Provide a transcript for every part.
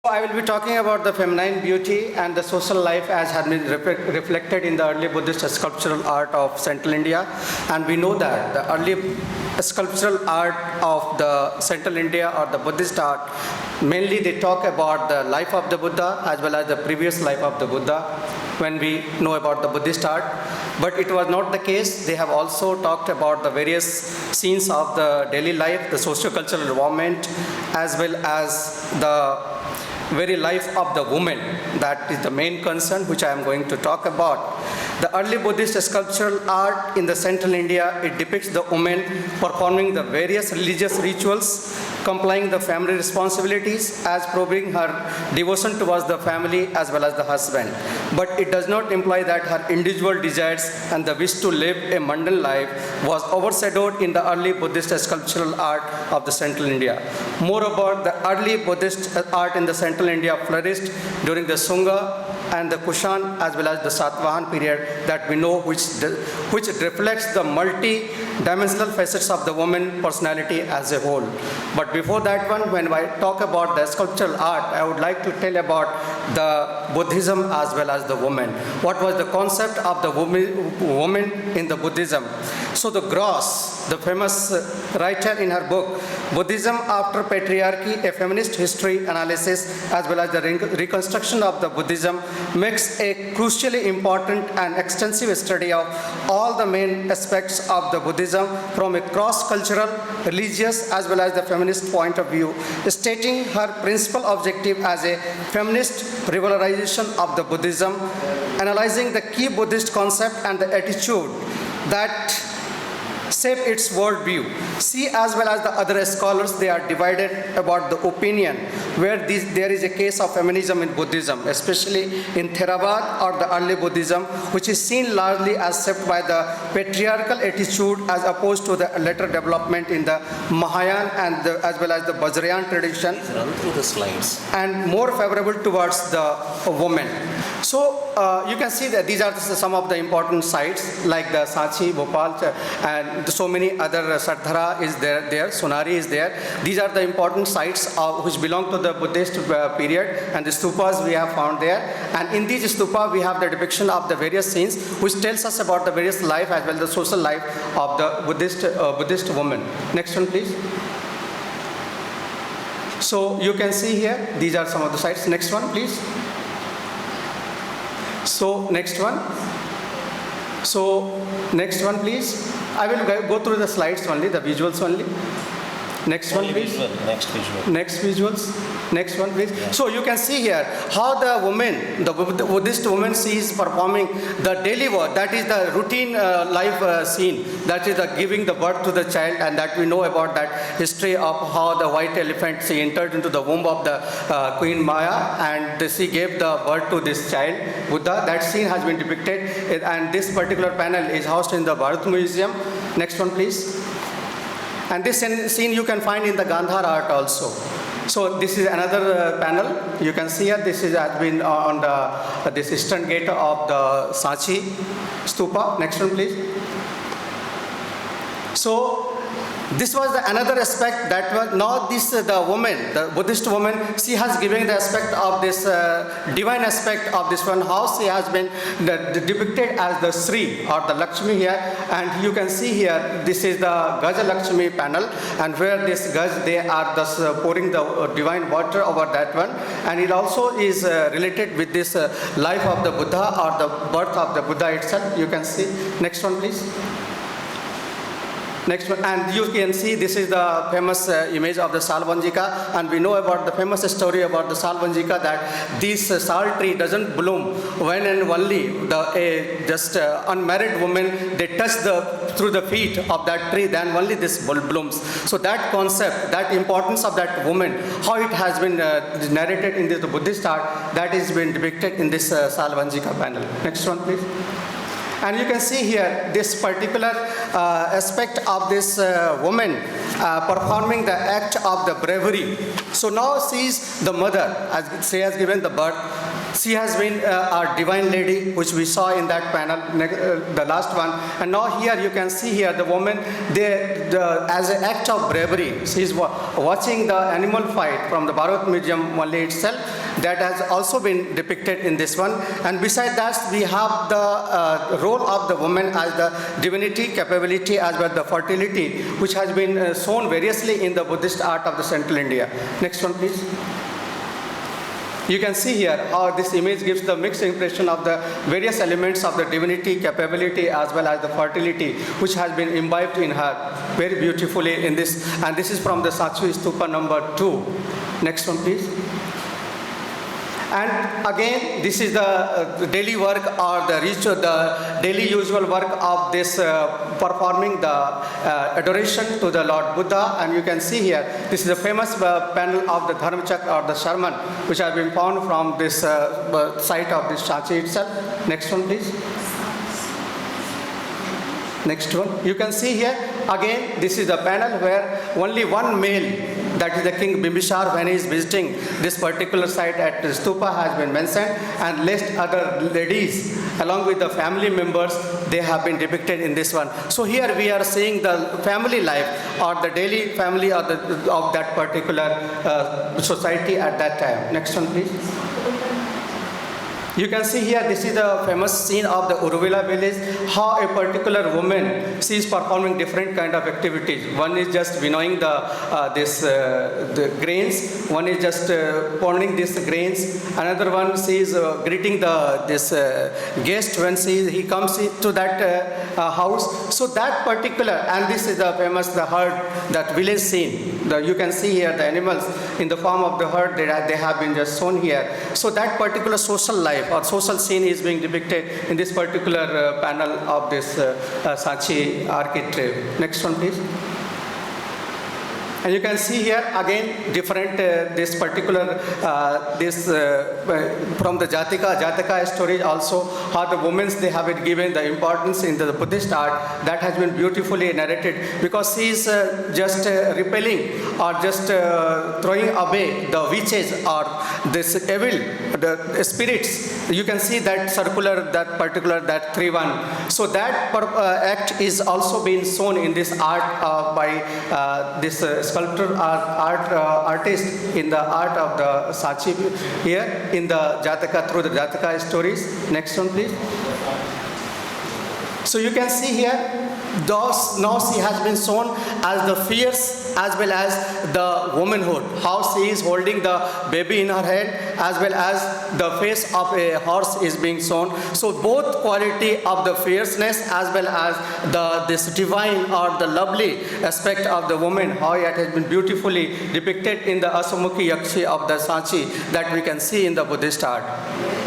I will be talking about the feminine beauty and the social life as had been reflected in the early Buddhist sculptural art of Central India. And we know that the early sculptural art of the Central India or the Buddhist art, mainly they talk about the life of the Buddha as well as the previous life of the Buddha when we know about the Buddhist art. But it was not the case. They have also talked about the various scenes of the daily life, the socio-cultural environment, as well as the very life of the woman. That is the main concern which I am going to talk about. The early Buddhist sculptural art in the Central India, it depicts the woman performing the various religious rituals, complying the family responsibilities as proving her devotion towards the family as well as the husband. But it does not imply that her individual desires and the wish to live a mundane life was overshadowed in the early Buddhist sculptural art of the Central India. Moreover, the early Buddhist art in the Central India flourished during the Sunga and the Kushan as well as the Satavahan period that we know, which reflects the multi-dimensional facets of the woman personality as a whole. But before that one, when I talk about the sculptural art, I would like to tell about the Buddhism as well as the woman. What was the concept of the woman in the Buddhism? So the Gross, the famous writer in her book, Buddhism After Patriarchy, a Feminist History Analysis as well as the reconstruction of the Buddhism, makes a crucially important and extensive study of all the main aspects of the Buddhism from a cross-cultural, religious as well as the feminist point of view, stating her principal objective as a feminist revalorization of the Buddhism, analyzing the key Buddhist concept and the attitude that shape its worldview. She as well as the other scholars, they are divided about the opinion where there is a case of feminism in Buddhism, especially in Theravada or the early Buddhism, which is seen largely as shaped by the patriarchal attitude as opposed to the later development in the Mahayana and as well as the Vajrayana tradition. Run through the slides. And more favorable towards the woman. So you can see that these are some of the important sites like the Sanchi, Bhopal, and so many other. Sardhara is there, Sonari is there. These are the important sites which belong to the Buddhist period, and the stupas we have found there. And in these stupas we have the depiction of the various scenes which tells us about the various life as well as the social life of the Buddhist woman. Next one please. So you can see here, these are some of the sites. Next one please. So next one. So next one please. I will go through the slides only, the visuals only. Next one please. Next visual. Next visuals. Next one please. Yeah. So you can see here how the woman, the Buddhist woman, she is performing the daily work. That is the routine life scene. That is the giving the birth to the child, and that we know about that history of how the white elephant, she entered into the womb of the Queen Maya, and she gave the birth to this child, Buddha. That scene has been depicted, and this particular panel is housed in the Bharat Museum. Next one please. And this scene you can find in the Gandhar art also. So this is another panel. You can see here, this has been on this eastern gate of the Sanchi stupa. Next one please. So this was another aspect that was now this the woman, the Buddhist woman, she has given the aspect of this divine aspect of this one, how she has been depicted as the Sri or the Lakshmi here. And you can see here, this is the Gaja Lakshmi panel, and where this Gaj, they are thus pouring the divine water over that one. And it also is related with this life of the Buddha or the birth of the Buddha itself. You can see. Next one please. Next one, and you can see this is the famous image of the Salvanjika, and we know about the famous story about the Salvanjika that this sal tree doesn't bloom when and only the just unmarried woman, they touch through the feet of that tree, then only this blooms. So that concept, that importance of that woman, how it has been narrated in the Buddhist art, that is been depicted in this Salvanjika panel. Next one please. And you can see here this particular aspect of this woman performing the act of the bravery. So now she is the mother, as she has given the birth. She has been our divine lady, which we saw in that panel, the last one. And now here you can see here the woman, as an act of bravery, she is watching the animal fight from the Bharat Museum only itself. That has also been depicted in this one. And beside that, we have the role of the woman as the divinity, capability, as well as the fertility, which has been shown variously in the Buddhist art of the Central India. Next one, please. You can see here how this image gives the mixed impression of the various elements of the divinity, capability, as well as the fertility, which has been imbibed in her very beautifully in this. And this is from the Sanchi Stupa number 2. Next one, please. And again, this is the daily work or the ritual, the daily usual work of this performing the adoration to the Lord Buddha. And you can see here, this is a famous panel of the Dharma Chakra or the sermon, which has been found from this site of this Sanchi itself. Next one, please. Next one. You can see here, again, this is the panel where only one male, that is the King Bimbisar, when he is visiting this particular site at the stupa, has been mentioned, and list other ladies along with the family members, they have been depicted in this one. So here we are seeing the family life or the daily family of that particular society at that time. Next one, please. You can see here, this is the famous scene of the Uruvela village, how a particular woman, she is performing different kind of activities. One is just winnowing the grains, one is just pounding these grains, another one she is greeting this guest when he comes to that house. So that particular, and this is the famous, the herd, that village scene. You can see here the animals in the form of the herd, they have been just shown here. So that particular social life or social scene is being depicted in this particular panel of this Sanchi architrave. Next one, please. And you can see here again different this particular from the Jataka story also, how the women, they have been given the importance in the Buddhist art. That has been beautifully narrated, because she is just repelling or just throwing away the witches or this evil, the spirits. You can see that circular, that particular, that 3-1. So that act is also being shown in this art by this sculptor artist in the art of the Sanchi here in the Jataka, through the Jataka stories. Next one, please. So you can see here, now she has been shown as the fierce as well as the womanhood, how she is holding the baby in her hand, as well as the face of a horse is being shown. So both quality of the fierceness as well as this divine or the lovely aspect of the woman, how it has been beautifully depicted in the Asamukhi Yakshi of the Sanchi that we can see in the Buddhist art.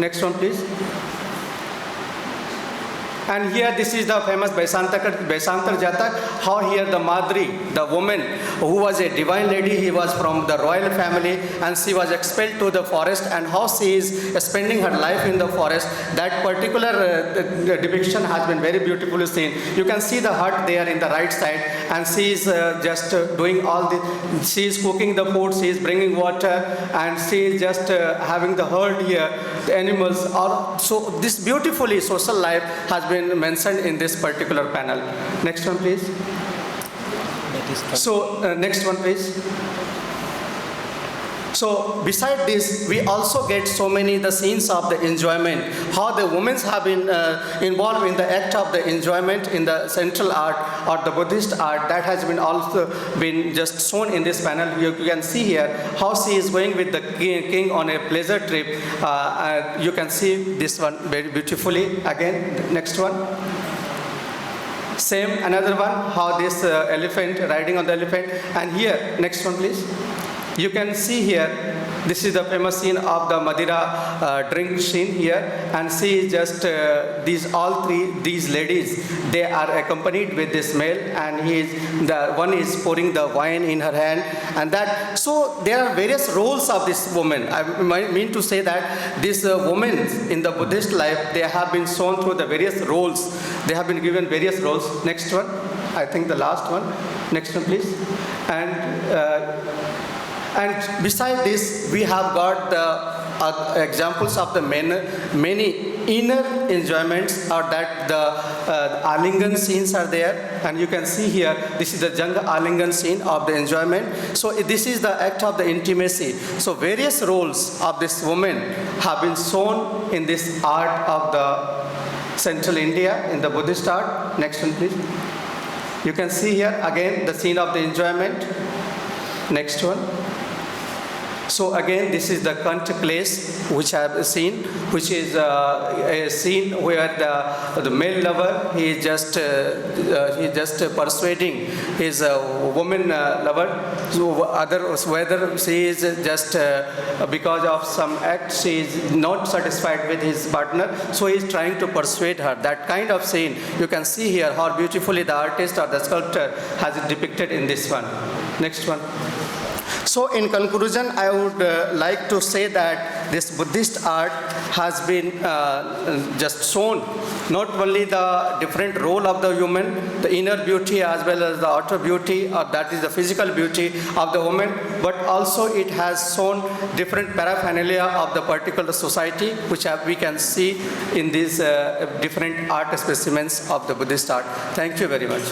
Next one, please. And here this is the famous Baisantar Jatak, how here the Madri, the woman who was a divine lady, he was from the royal family and she was expelled to the forest, and how she is spending her life in the forest. That particular depiction has been very beautifully seen. You can see the hut there in the right side, and she is just doing all this. She is cooking the food, she is bringing water, and she is just having the herd here, the animals. So this beautifully social life has been mentioned in this particular panel. Next one, please. So next one, please. So beside this, we also get so many the scenes of the enjoyment, how the women have been involved in the act of the enjoyment in the central art or the Buddhist art. That has been also been just shown in this panel. You can see here how she is going with the king on a pleasure trip. You can see this one very beautifully. Again, next one. Same, another one, how this elephant, riding on the elephant. And here, next one, please. You can see here, this is the famous scene of the Madira drink scene here, and see just all three these ladies, they are accompanied with this male, and the one is pouring the wine in her hand, and that. So there are various roles of this woman. I mean to say that these women in the Buddhist life, they have been shown through the various roles. They have been given various roles. Next one, I think the last one. Next one, please. And beside this, we have got examples of the many inner enjoyments are that the Alingan scenes are there, and you can see here, this is the Janga Alingan scene of the enjoyment. So this is the act of the intimacy. So various roles of this woman have been shown in this art of the Central India, in the Buddhist art. Next one, please. You can see here again the scene of the enjoyment. Next one. So again, this is the country place which I have seen, which is a scene where the male lover, he is just persuading his woman lover. So whether she is just because of some act, she is not satisfied with his partner, so he is trying to persuade her. That kind of scene you can see here, how beautifully the artist or the sculptor has it depicted in this one. Next one. So in conclusion, I would like to say that this Buddhist art has been just shown not only the different role of the human, the inner beauty as well as the outer beauty, or that is the physical beauty of the woman, but also it has shown different paraphernalia of the particular society, which we can see in these different art specimens of the Buddhist art. Thank you very much.